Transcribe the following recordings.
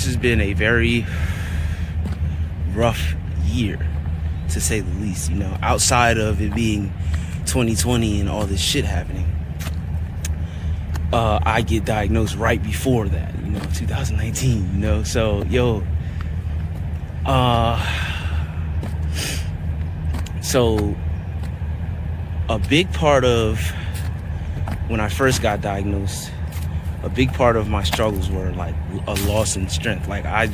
this has been a very rough year, to say the least, you know, outside of it being 2020 and all this shit happening. I get diagnosed right before that, you know, 2019, you know, so, so a big part of when I first got diagnosed, a big part of my struggles were like a loss in strength. Like, I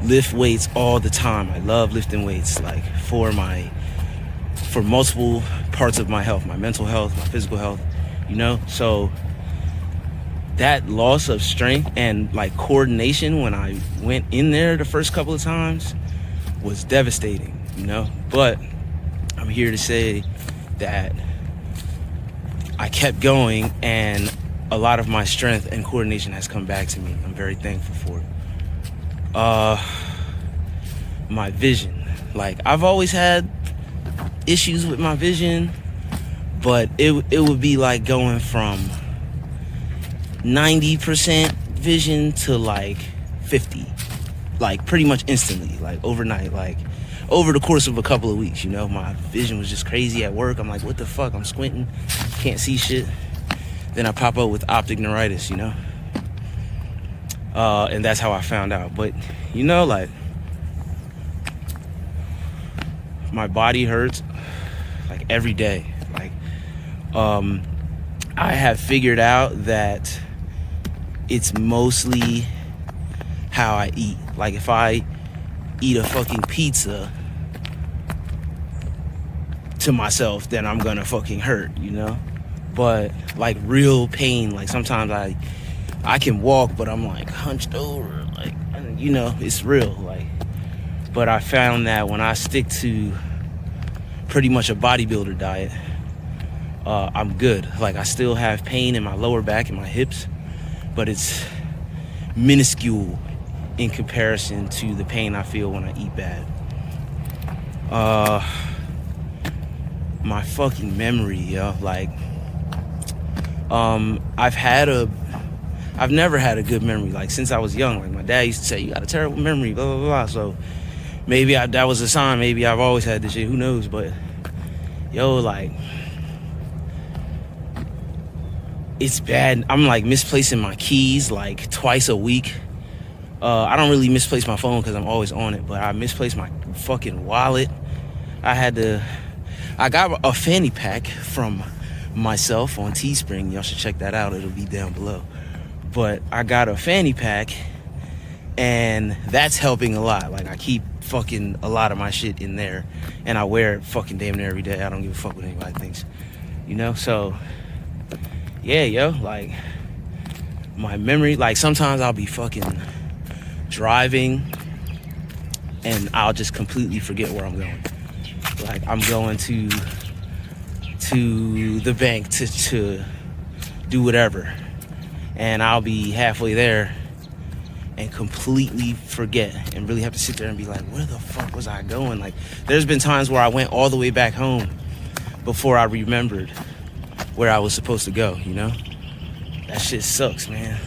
lift weights all the time. I love lifting weights, like for multiple parts of my health, my mental health, my physical health, you know? So that loss of strength and like coordination when I went in there the first couple of times was devastating, you know? But I'm here to say that I kept going, and a lot of my strength and coordination has come back to me. I'm very thankful for it. My vision. Like, I've always had issues with my vision, but it would be like going from 90% vision to like 50, like pretty much instantly, like overnight, like over the course of a couple of weeks, you know. My vision was just crazy at work. I'm like, what the fuck? I'm squinting, can't see shit. Then I pop up with optic neuritis, you know. And that's how I found out. But, you know, like, my body hurts like every day. Like, I have figured out that it's mostly how I eat. Like, if I eat a fucking pizza to myself, then I'm gonna fucking hurt, you know? But like real pain, like sometimes I can walk, but I'm like hunched over, like, you know, it's real. Like, but I found that when I stick to pretty much a bodybuilder diet, I'm good. Like, I still have pain in my lower back and my hips, but it's minuscule in comparison to the pain I feel when I eat bad. My fucking memory, yo, like, I've never had a good memory, like, since I was young. Like, my dad used to say, you got a terrible memory, blah, blah, blah. So maybe that was a sign. Maybe I've always had this shit, who knows? But, yo, like, it's bad. I'm, like, misplacing my keys, like, twice a week. I don't really misplace my phone because I'm always on it, but I misplaced my fucking wallet. I got a fanny pack from myself on Teespring. Y'all should check that out. It'll be down below. But I got a fanny pack, and that's helping a lot. Like, I keep fucking a lot of my shit in there, and I wear it fucking damn near every day. I don't give a fuck what anybody thinks, you know? So, yeah, yo, like, my memory, like, sometimes I'll be fucking driving, and I'll just completely forget where I'm going. Like, I'm going to the bank to do whatever, and I'll be halfway there and completely forget and really have to sit there and be like, where the fuck was I going? Like, there's been times where I went all the way back home before I remembered where I was supposed to go, you know? That shit sucks, man.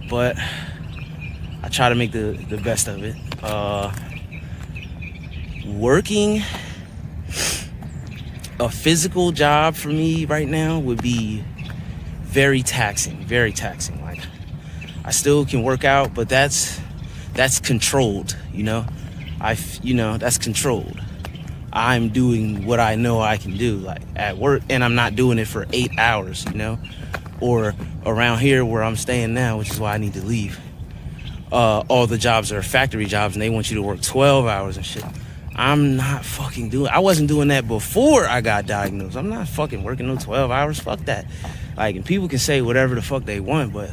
But I try to make the best of it. Working a physical job for me right now would be very taxing, very taxing. Like, I still can work out, but that's controlled, you know? That's controlled. I'm doing what I know I can do, like, at work, and I'm not doing it for 8 hours, you know? Or around here where I'm staying now, which is why I need to leave. All the jobs are factory jobs, and they want you to work 12 hours and shit. I'm not fucking doing, I wasn't doing that before I got diagnosed. I'm not fucking working no 12 hours, fuck that. Like, and people can say whatever the fuck they want, but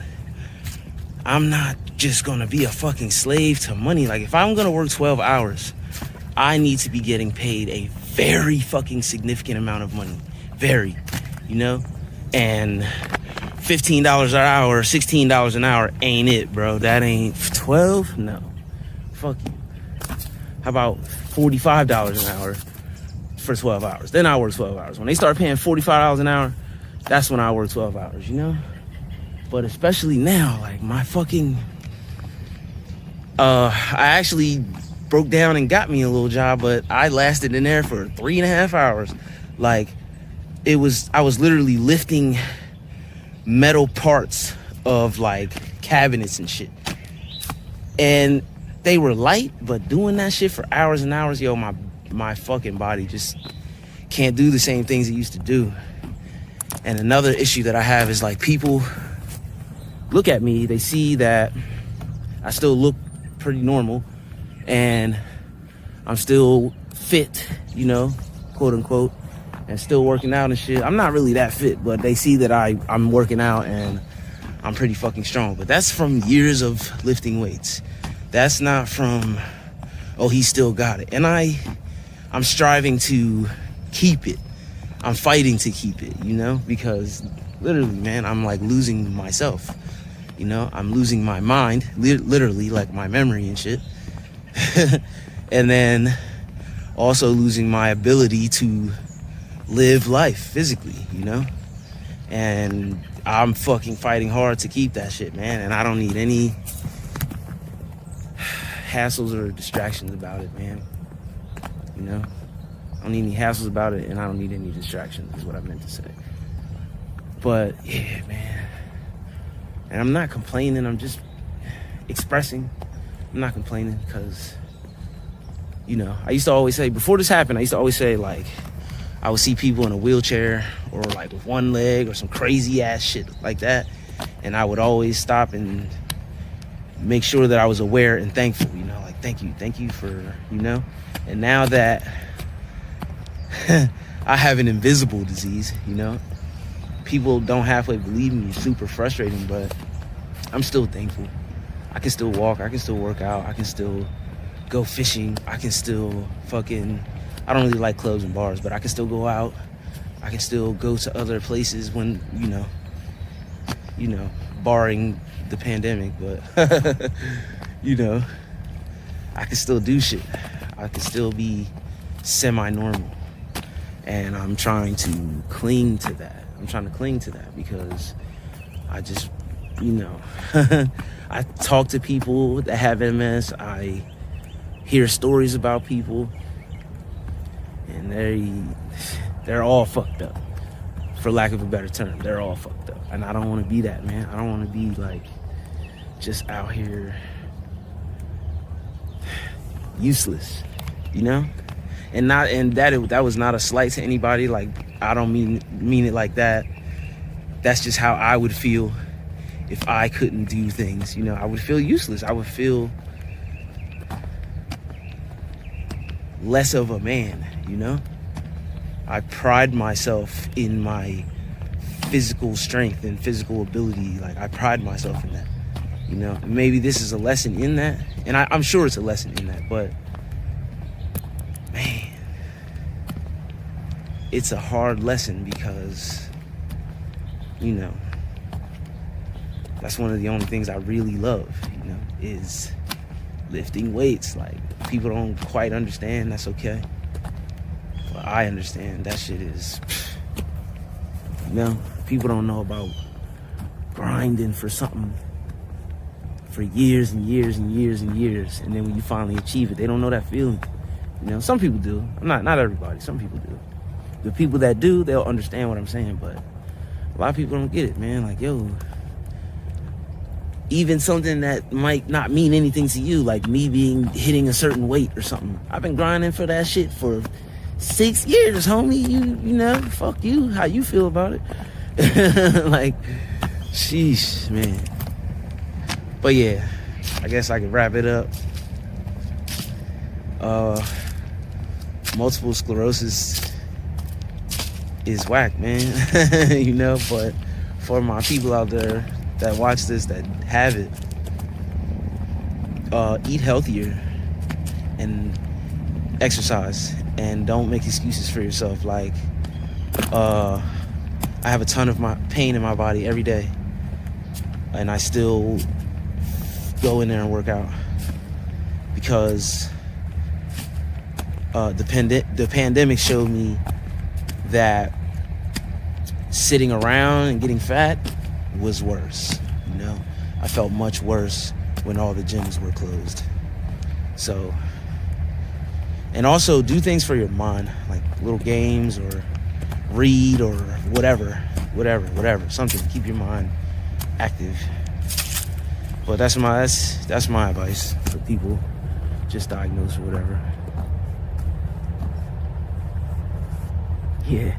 I'm not just gonna be a fucking slave to money. Like, if I'm gonna work 12 hours, I need to be getting paid a very fucking significant amount of money. Very, you know? And $15 an hour, $16 an hour ain't it, bro. That ain't 12? No. Fuck you. How about $45 an hour for 12 hours? Then I work 12 hours. When they start paying $45 an hour, that's when I work 12 hours, you know? But especially now, like, my fucking I actually broke down and got me a little job, but I lasted in there for 3.5 hours. Like, I was literally lifting metal parts of like cabinets and shit. And they were light, but doing that shit for hours and hours, yo, my fucking body just can't do the same things it used to do. And another issue that I have is like, people look at me, they see that I still look pretty normal and I'm still fit, you know, quote unquote, and still working out and shit. I'm not really that fit, but they see that I'm working out and I'm pretty fucking strong. But that's from years of lifting weights. That's not from, oh, he still got it. And I'm striving to keep it. I'm fighting to keep it, you know, because literally, man, I'm like losing myself. You know, I'm losing my mind, literally, like my memory and shit. And then also losing my ability to live life physically, you know? And I'm fucking fighting hard to keep that shit, man. And I don't need any hassles or distractions about it, man. You know? I don't need any hassles about it, and I don't need any distractions, is what I meant to say. But, yeah, man. And I'm not complaining, I'm just expressing. I'm not complaining because, you know, I used to always say, before this happened, I used to always say, like, I would see people in a wheelchair or like with one leg or some crazy ass shit like that. And I would always stop and make sure that I was aware and thankful, you know, like, thank you for, you know. And now that I have an invisible disease, you know, people don't halfway believe me. It's super frustrating, but I'm still thankful. I can still walk, I can still work out, I can still go fishing, I can still I don't really like clubs and bars, but I can still go out. I can still go to other places when, you know, barring the pandemic, but, you know, I can still do shit. I can still be semi-normal. And I'm trying to cling to that. Because I just, you know, I talk to people that have MS. I hear stories about people. And they're all fucked up, for lack of a better term. They're all fucked up, and I don't want to be that, man. I don't want to be like just out here useless, you know. And that was not a slight to anybody. Like, I don't mean it like that. That's just how I would feel if I couldn't do things. You know, I would feel useless. I would feel less of a man, you know? I pride myself in my physical strength and physical ability. Like, I pride myself in that, you know? And maybe this is a lesson in that, and I'm sure it's a lesson in that, but man, it's a hard lesson because, you know, that's one of the only things I really love, you know, is lifting weights. Like, people don't quite understand, that's okay. But I understand. That shit is, you know, people don't know about grinding for something for years and years and years and years, and then when you finally achieve it, they don't know that feeling. You know, some people do. Not everybody. Some people do. The people that do, they'll understand what I'm saying, but a lot of people don't get it, man. Like, yo, even something that might not mean anything to you, like me hitting a certain weight or something. I've been grinding for that shit for 6 years, homie. You know, fuck you. How you feel about it? Like, sheesh, man. But yeah, I guess I could wrap it up. Multiple sclerosis is whack, man. You know, but for my people out there that watch this, that have it, eat healthier and exercise, and don't make excuses for yourself. Like, I have a ton of my pain in my body every day, and I still go in there and work out because the pandemic showed me that sitting around and getting fat was worse. You know, I felt much worse when all the gyms were closed. So, and also do things for your mind, like little games or read or whatever, something to keep your mind active. But that's my advice for people just diagnosed or whatever. Yeah.